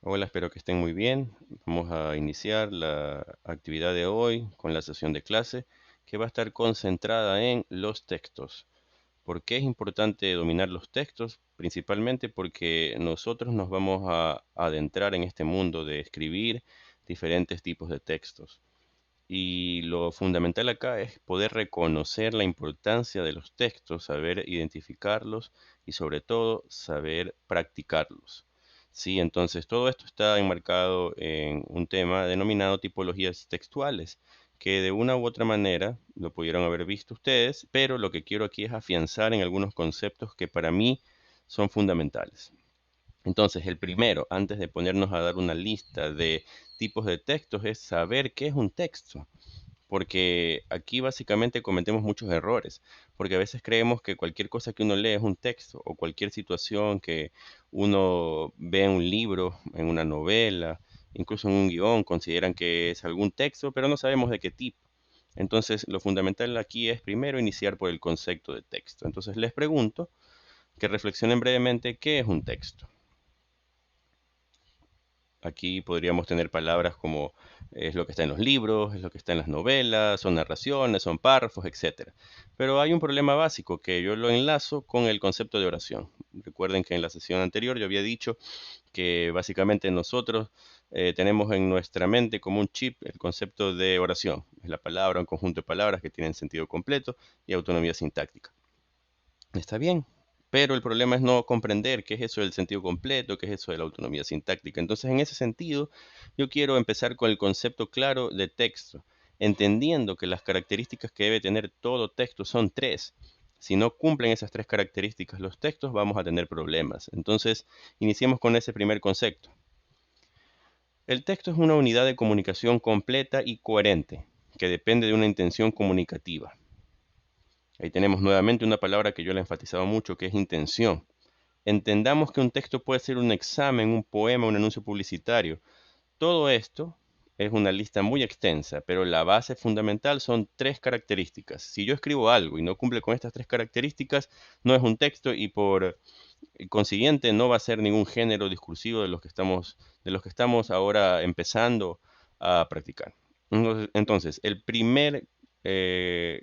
Hola, espero que estén muy bien. Vamos a iniciar la actividad de hoy con la sesión de clase que va a estar concentrada en los textos. ¿Por qué es importante dominar los textos? Principalmente porque nosotros nos vamos a adentrar en este mundo de escribir diferentes tipos de textos. Y lo fundamental acá es poder reconocer la importancia de los textos, saber identificarlos y sobre todo saber practicarlos. Sí, entonces todo esto está enmarcado en un tema denominado tipologías textuales, que de una u otra manera lo pudieron haber visto ustedes, pero lo que quiero aquí es afianzar en algunos conceptos que para mí son fundamentales. Entonces, el primero, antes de ponernos a dar una lista de tipos de textos, es saber qué es un texto, porque aquí básicamente cometemos muchos errores, porque a veces creemos que cualquier cosa que uno lee es un texto, o cualquier situación que uno ve en un libro, en una novela, incluso en un guión, consideran que es algún texto, pero no sabemos de qué tipo. Entonces, lo fundamental aquí es primero iniciar por el concepto de texto. Entonces, les pregunto que reflexionen brevemente qué es un texto. Aquí podríamos tener palabras como es lo que está en los libros, es lo que está en las novelas, son narraciones, son párrafos, etcétera. Pero hay un problema básico que yo lo enlazo con el concepto de oración. Recuerden que en la sesión anterior yo había dicho que básicamente nosotros tenemos en nuestra mente como un chip el concepto de oración. Es la palabra, un conjunto de palabras que tienen sentido completo y autonomía sintáctica. Está bien, pero el problema es no comprender qué es eso del sentido completo, qué es eso de la autonomía sintáctica. Entonces, en ese sentido, yo quiero empezar con el concepto claro de texto, entendiendo que las características que debe tener todo texto son tres. Si no cumplen esas tres características los textos, vamos a tener problemas. Entonces, iniciemos con ese primer concepto. El texto es una unidad de comunicación completa y coherente, que depende de una intención comunicativa. Ahí tenemos nuevamente una palabra que yo le he enfatizado mucho, que es intención. Entendamos que un texto puede ser un examen, un poema, un anuncio publicitario. Todo esto es una lista muy extensa, pero la base fundamental son tres características. Si yo escribo algo y no cumple con estas tres características, no es un texto y por consiguiente no va a ser ningún género discursivo de los que estamos ahora empezando a practicar. Entonces, el primer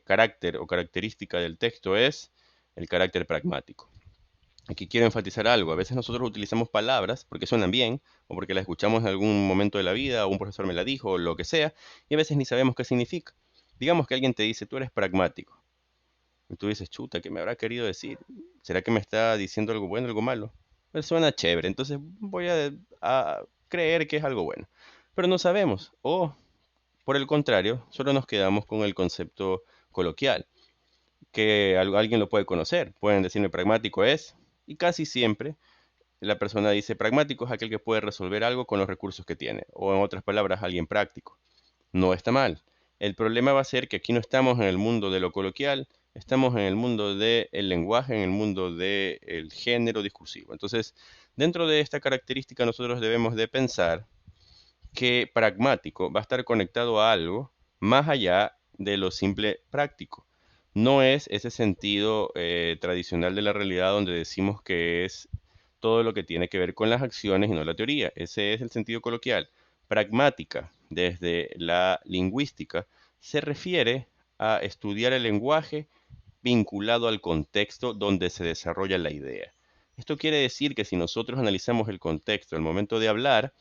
carácter o característica del texto es el carácter pragmático. Aquí quiero enfatizar algo. A veces nosotros utilizamos palabras porque suenan bien o porque las escuchamos en algún momento de la vida o un profesor me la dijo o lo que sea y a veces ni sabemos qué significa. Digamos que alguien te dice, tú eres pragmático. Y tú dices, chuta, ¿qué me habrá querido decir? ¿Será que me está diciendo algo bueno o algo malo? Pues suena chévere, entonces voy a creer que es algo bueno. Pero no sabemos. O, por el contrario, solo nos quedamos con el concepto coloquial que alguien lo puede conocer. Pueden decirme pragmático es, y casi siempre la persona dice pragmático es aquel que puede resolver algo con los recursos que tiene, o en otras palabras, alguien práctico. No está mal. El problema va a ser que aquí no estamos en el mundo de lo coloquial, estamos en el mundo del lenguaje, en el mundo del género discursivo. Entonces, dentro de esta característica nosotros debemos de pensar que pragmático va a estar conectado a algo más allá de lo simple práctico. No es ese sentido tradicional de la realidad donde decimos que es todo lo que tiene que ver con las acciones y no la teoría. Ese es el sentido coloquial. Pragmática, desde la lingüística, se refiere a estudiar el lenguaje vinculado al contexto donde se desarrolla la idea. Esto quiere decir que si nosotros analizamos el contexto al momento de hablar,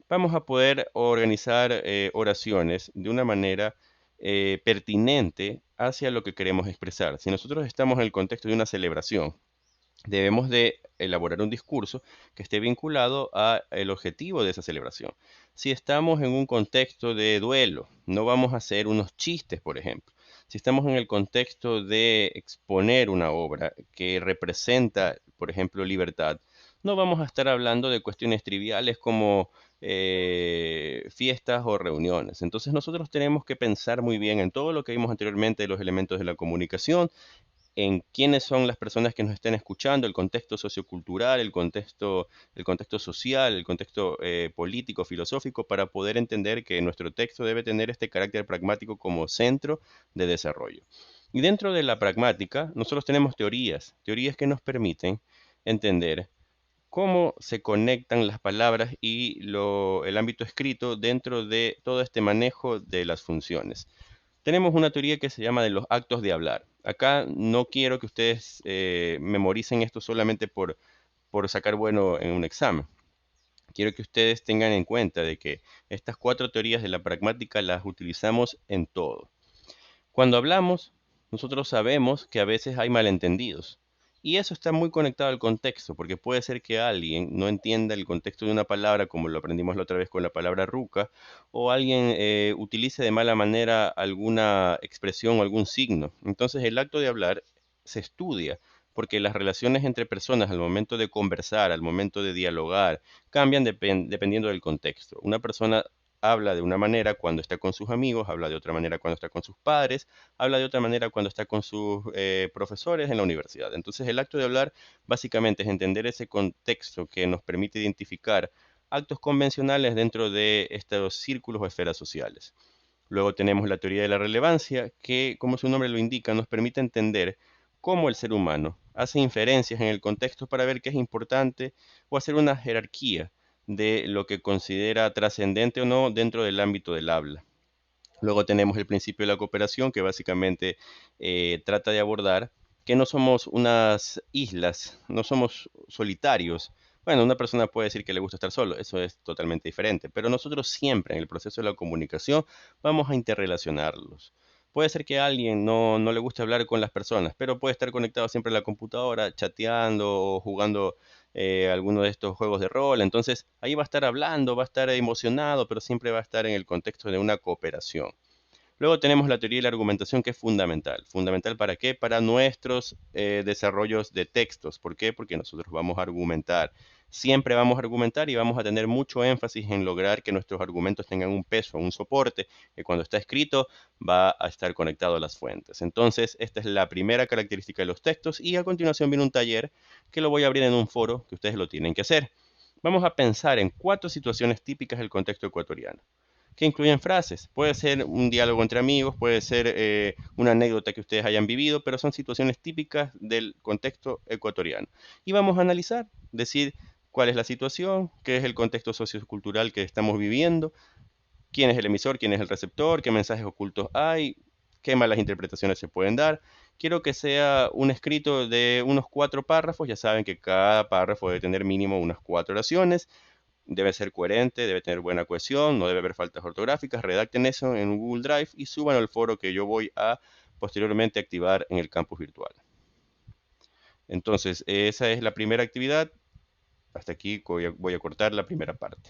vamos a poder organizar oraciones de una manera pertinente hacia lo que queremos expresar. Si nosotros estamos en el contexto de una celebración, debemos de elaborar un discurso que esté vinculado al objetivo de esa celebración. Si estamos en un contexto de duelo, no vamos a hacer unos chistes, por ejemplo. Si estamos en el contexto de exponer una obra que representa, por ejemplo, libertad, no vamos a estar hablando de cuestiones triviales como fiestas o reuniones. Entonces nosotros tenemos que pensar muy bien en todo lo que vimos anteriormente de los elementos de la comunicación, en quiénes son las personas que nos estén escuchando, el contexto sociocultural, el contexto social, el contexto político, filosófico, para poder entender que nuestro texto debe tener este carácter pragmático como centro de desarrollo. Y dentro de la pragmática, nosotros tenemos teorías, teorías que nos permiten entender cómo se conectan las palabras y el ámbito escrito dentro de todo este manejo de las funciones. Tenemos una teoría que se llama de los actos de hablar. Acá no quiero que ustedes memoricen esto solamente por sacar bueno en un examen. Quiero que ustedes tengan en cuenta de que estas cuatro teorías de la pragmática las utilizamos en todo. Cuando hablamos, nosotros sabemos que a veces hay malentendidos. Y eso está muy conectado al contexto, porque puede ser que alguien no entienda el contexto de una palabra, como lo aprendimos la otra vez con la palabra ruca, o alguien utilice de mala manera alguna expresión o algún signo. Entonces el acto de hablar se estudia, porque las relaciones entre personas al momento de conversar, al momento de dialogar, cambian dependiendo del contexto. Una persona habla de una manera cuando está con sus amigos, habla de otra manera cuando está con sus padres, habla de otra manera cuando está con sus profesores en la universidad. Entonces el acto de hablar básicamente es entender ese contexto que nos permite identificar actos convencionales dentro de estos círculos o esferas sociales. Luego tenemos la teoría de la relevancia, que, como su nombre lo indica, nos permite entender cómo el ser humano hace inferencias en el contexto para ver qué es importante o hacer una jerarquía de lo que considera trascendente o no dentro del ámbito del habla. Luego tenemos el principio de la cooperación, que básicamente trata de abordar que no somos unas islas, no somos solitarios. Bueno, una persona puede decir que le gusta estar solo, eso es totalmente diferente, pero nosotros siempre en el proceso de la comunicación vamos a interrelacionarlos. Puede ser que a alguien no le guste hablar con las personas, pero puede estar conectado siempre a la computadora, chateando o jugando alguno de estos juegos de rol. Entonces ahí va a estar hablando, va a estar emocionado, pero siempre va a estar en el contexto de una cooperación. Luego tenemos la teoría de la argumentación, que es fundamental. ¿Fundamental para qué? Para nuestros desarrollos de textos. ¿Por qué? Porque nosotros vamos a argumentar. Siempre vamos a argumentar y vamos a tener mucho énfasis en lograr que nuestros argumentos tengan un peso, un soporte, que cuando está escrito va a estar conectado a las fuentes. Entonces, esta es la primera característica de los textos y a continuación viene un taller que lo voy a abrir en un foro que ustedes lo tienen que hacer. Vamos a pensar en cuatro situaciones típicas del contexto ecuatoriano que incluyen frases. Puede ser un diálogo entre amigos, puede ser una anécdota que ustedes hayan vivido, pero son situaciones típicas del contexto ecuatoriano. Y vamos a analizar, decir cuál es la situación, qué es el contexto sociocultural que estamos viviendo, quién es el emisor, quién es el receptor, qué mensajes ocultos hay, qué malas interpretaciones se pueden dar. Quiero que sea un escrito de unos 4 párrafos, ya saben que cada párrafo debe tener mínimo unas 4 oraciones, debe ser coherente, debe tener buena cohesión, no debe haber faltas ortográficas. Redacten eso en Google Drive y suban al foro que yo voy a posteriormente activar en el campus virtual. Entonces, esa es la primera actividad. Hasta aquí voy a cortar la primera parte.